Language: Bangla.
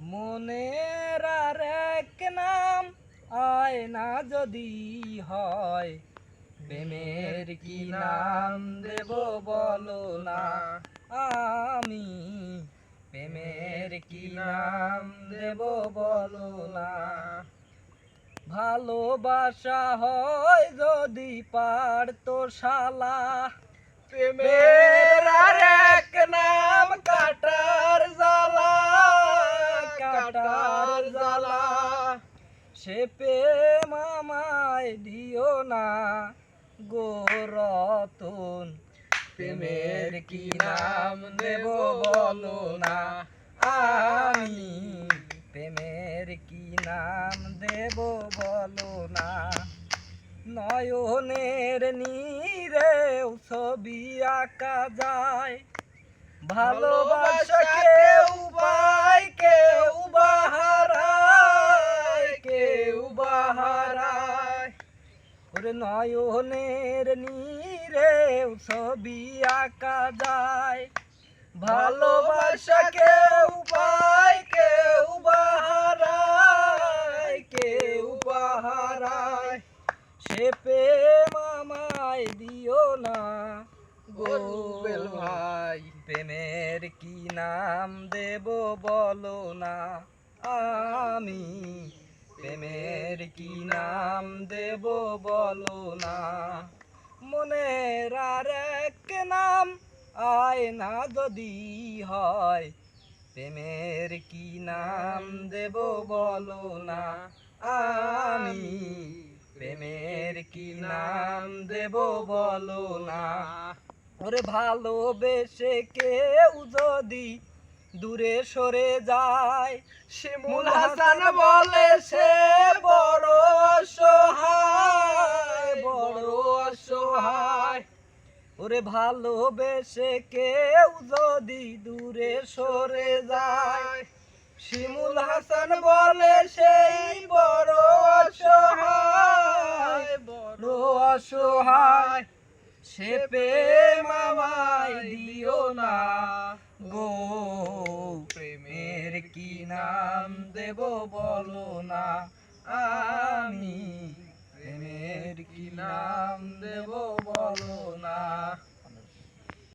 মনের আর এক নাম আয়না যদি হয়, প্রেমের কি নাম দেব বলো না। আমি প্রেমের কি নাম দেব বলো না। ভালোবাসা হয় যদি পারতো শালা, প্রেমের আর এক নাম কাটার জ্বালা, কাটার জ্বালা। সে প্রেম আমায় দিও না গো রতন, প্রেমের কি নাম দেব বলো না। আমি প্রেমের কি নাম দেব বলো না। নয়নের নীরেও ছবি আঁকা যায়, ভালোবাসা কেউ পায় কেউ বাহারায়, কেউ বাহারায়। ওরে নয়নের নীরেও ছবি আঁকা যায়, ভালোবাসা কেউ পায় কেউ বাহারায়, কেউ বাহারায়। সে প্রেম আমায় দিও না গো রুবেল ভাই, প্রেমের কি নাম দেব বলো না। আমি প্রেমের কি নাম দেব বলো না। মনের আর এক নাম আয়না যদি হয়, প্রেমের কি নাম দেব বলো না। আমি প্রেমের কি নাম দেব বলো না। ওরে ভালোবেসে কেউ যদি দূরে সরে যায়, শিমুল হাসান বলে সে বড় অসহায়, বড় অসহায়। ওরে ভালোবেসে কেউ যদি দূরে সরে যায়, শিমুল হাসান বলে সেই বড় অসহায়, বড় অসহায়। সে প্রেম আমায় দিও না গো, প্রেমের কি নাম দেব বলো না। আমি প্রেমের কি নাম দেব বলো না।